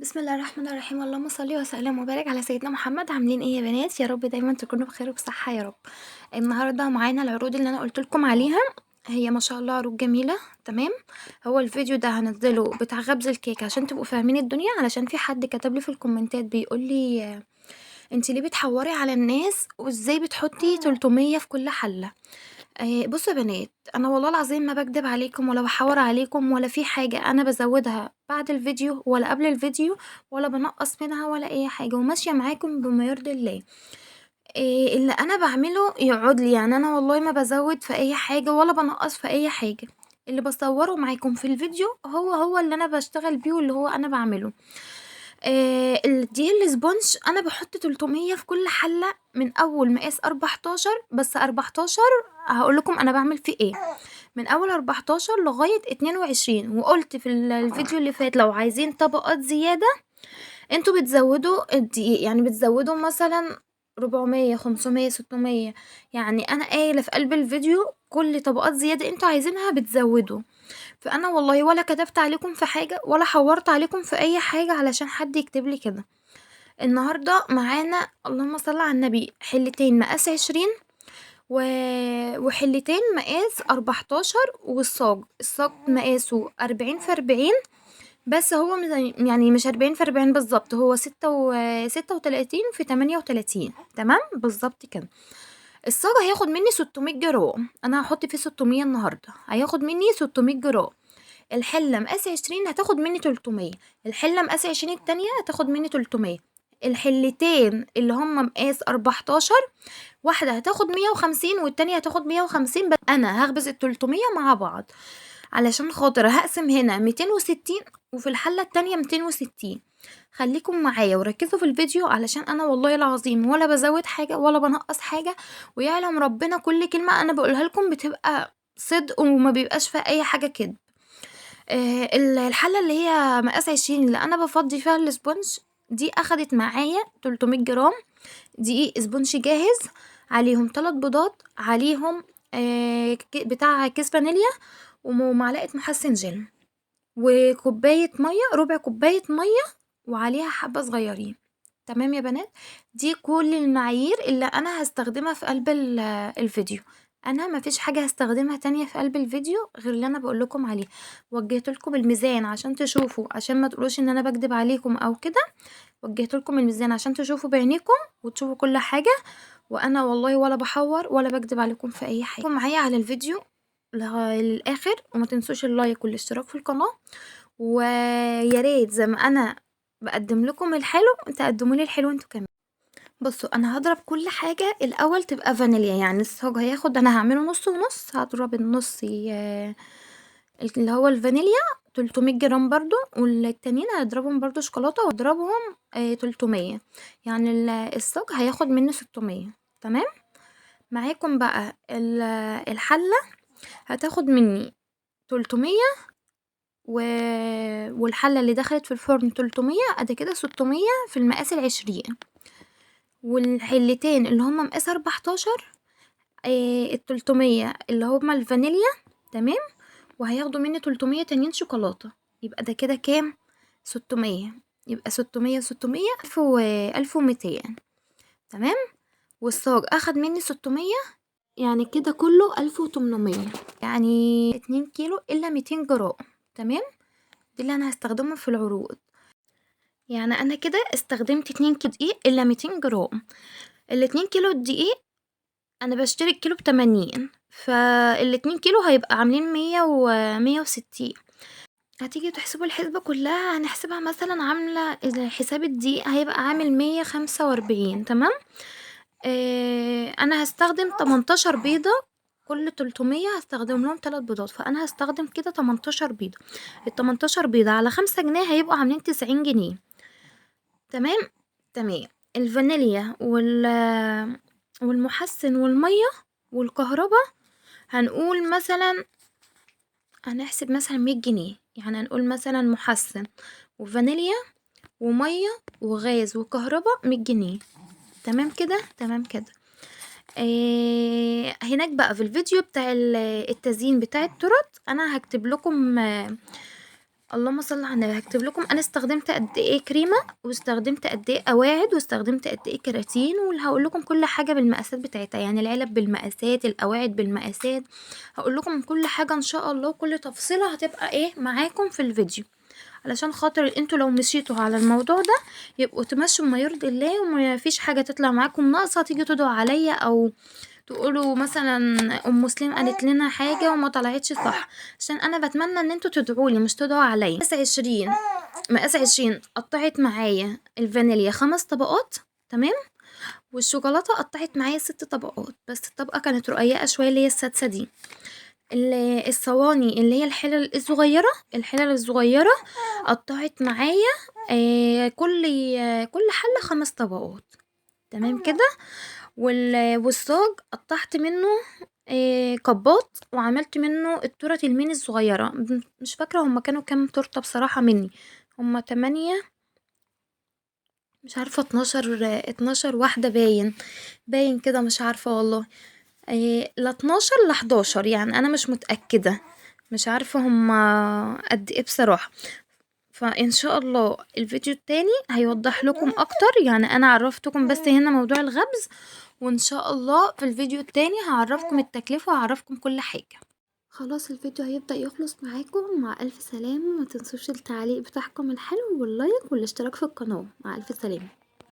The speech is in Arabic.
بسم الله الرحمن الرحيم. اللهم صل وسلم وبارك على سيدنا محمد. عاملين ايه يا بنات؟ يا رب دايما تكونوا بخير وبصحه يا رب. النهارده معانا العروض اللي انا قلت لكم عليها. هي ما شاء الله عروض جميله. تمام. هو الفيديو ده هنزله بتاع خبز الكيك عشان تبقوا فاهمين الدنيا، علشان في حد كتب لي في الكومنتات بيقول لي انت ليه بتحوري على الناس وازاي بتحطي 300 في كل حله. بصوا يا بنات، انا والله العظيم ما بكدب عليكم ولا بحور عليكم، ولا في حاجه انا بزودها بعد الفيديو ولا قبل الفيديو، ولا بنقص منها ولا اي حاجه، وماشيه معاكم بما يرضي الله. اللي انا بعمله يقعد لي، يعني انا والله ما بزود في اي حاجه ولا بنقص في اي حاجه. اللي بصوره معاكم في الفيديو هو اللي انا بشتغل بيه واللي هو انا بعمله. الدقيق الاسبونج انا بحط 300 في كل حله من اول مقاس 14، بس 14 هقول لكم انا بعمل فيه ايه. من اول 14 لغايه 22، وقلت في الفيديو اللي فات لو عايزين طبقات زياده انتوا بتزودوا الدقيق، يعني بتزودوا مثلا 400 500 600. يعني انا قايله في قلب الفيديو كل طبقات زياده انتوا عايزينها بتزودوا. فانا والله ولا كتبت عليكم في حاجه ولا حورت عليكم في اي حاجه علشان حد يكتب لي كده. النهارده معانا اللهم صل على النبي حلتين مقاس 20 و... وحلتين مقاس 14، الصاج مقاسه 40 في 40. بس هو يعني مش 40 في 40 بالظبط، هو 36 في 38. تمام بالظبط كده. الصاج هياخد مني 600 جرام، انا هحط فيه 600 النهارده، هياخد مني 600 جرام. الحلة مقاس 20 هتاخد مني 300. الحلة مقاس 20 التانية هتاخد مني 300. الحلتين اللي هم مقاس 14، واحدة هتاخد 150 والتانية هتاخد 150، بس انا هخبز ال300 مع بعض علشان خاطر هقسم هنا 260 وفي الحلة التانية 260. خليكم معايا وركزوا في الفيديو علشان انا والله العظيم ولا بزود حاجة ولا بنقص حاجة، ويعلم ربنا كل كلمة انا بقولها لكم بتبقى صدق وما بيبقاش فيها اي حاجة كده. الحلة اللي هي مقاس 20 اللي أنا بافضّي فيها الإسبونج دي أخدت معايا 300 جرام دقيق إسبونج جاهز، عليهم 3 بيضات، عليهم بتاع كيس فانيليا ومعلقة محسن جل، وكوباية مَيّة، ربع كوباية مَيّة وعليها حبة صغيّرين. تمام يا بنات؟ دي كل المعايير اللي أنا هاستخدمها في قلب الفيديو. أنا ما فيش حاجة هاستخدمها تانية في قلب الفيديو غير اللي أنا باقول لكم عليه. وجّهت لكم الميزان عشان تشوفوا، عشان ما تقولوش إن أنا باكدب عليكم أو كده. وجّهت لكم الميزان عشان تشوفوا بعينيكم وتشوفوا كل حاجة، وأنا والله ولا باحوّر ولا باكدب عليكم في أي حاجة. خليكم معايا على الفيديو للآخر، وما تنسوش اللايك والاشتراك في القناة، ويا ريت زي ما أنا باقدّم لكم الحلو تقدّموا لي الحلو انتم كمان. بصوا أنا هاضرب كل حاجة الأول تبقى فانيليا، يعني الصاج هياخد، أنا هاعمله نص ونص، هاضرب النص اللي هو الفانيليا 300 جرام برضو، والتانيين هضربهم برضو شوكولاتة واضربهم 300. يعني الصاج هياخد مني 600. تمام. معاكم بقى الحلة هتاخد مني 300 و... والحلة اللي دخلت في الفرن 300، ادي كده 600 في المقاس 20. والحلتين اللي هما مقاس 14 ال300 اللي هما الفانيليا. تمام. وهياخدوا مني 300 تانيين شوكولاتة، يبقى ده كده كام؟ 600. يبقى 600 600 1200. تمام. والصاج اخد مني 600، يعني كده كله 1800، يعني 2 كيلو الا 200 جرام. تمام. دي اللي انا هستخدمهم في العروض. يعني انا كده استخدمت 2 كيلو دقيق الا 200 جرام. ال2 كيلو الدقيق انا بشتري الكيلو ب80، فال2 كيلو هيبقى عاملين 100 و160. هتيجي تحسبوا الحسبة كلها، هنحسبها مثلا عاملة إذا حساب الدقيق هيبقى عامل 145. تمام. انا هستخدم 18 بيضة، كل 300 هستخدم لهم 3 بيضات، فانا هستخدم كده 18 بيضة. ال18 بيضة على 5 جنيه هيبقوا عاملين 90 جنيه. تمام. تمام. الفانيليا والمحسن والمية والكهرباء هنقول مثلا، هنحسب مثلا 100 جنيه، يعني هنقول مثلا محسن وفانيليا ومية وغاز وكهرباء 100 جنيه. تمام كده. تمام كده. هناك بقى في الفيديو بتاع التزيين بتاع التورت انا هكتب لكم اللهم صل على النبي. هكتب لكم انا استخدمت قد ايه كريمه، واستخدمت قد ايه قواعد، واستخدمت قد ايه كراتين، وهقول لكم كل حاجه بالمقاسات بتاعتها، يعني العلب بالمقاسات، القواعد بالمقاسات، هقول لكم كل حاجه ان شاء الله. كل تفصيله هتبقى ايه معاكم في الفيديو، علشان خاطر انتوا لو مشيتوا على الموضوع ده يبقوا تمشوا ما يرضي الله، وما فيش حاجه تطلع معاكم ناقصه تيجي تدعوا عليا، او تقولوا مثلا ام مسلم قالت لنا حاجه وما طلعتش صح. عشان انا بتمنى ان انتوا تدعوا لي مش تدعوا عليا. مقاس 20 قطعت معايا الفانيليا 5 طبقات، تمام، والشوكولاته قطعت معايا 6 طبقات، بس الطبقه كانت رقيقه شويه اللي هي السادسه دي. الصواني اللي هي الحلل الصغيره قطعت معايا كل حله 5 طبقات، تمام كده. والصاج قطعت منه كبات، وعملت منه التورت الميني الصغيرة. مش فاكرة هما كانوا كام تورتة بصراحة مني، هما 8، مش عارفة 12 واحدة، باين كده، مش عارفة والله. لا 12 لا 11، يعني أنا مش متأكدة، مش عارفة هما قد ايه بصراحة. فان شاء الله الفيديو التاني هيوضح لكم اكتر، يعني انا عرفتكم بس هنا موضوع الغبز، وان شاء الله في الفيديو التاني هعرفكم التكلفة وهعرفكم كل حاجة. خلاص الفيديو هيبدأ يخلص معاكم، مع ألف سلامة. ما تنسوش التعليق بتاعكم الحلو واللايك والاشتراك في القناة. مع ألف سلامة.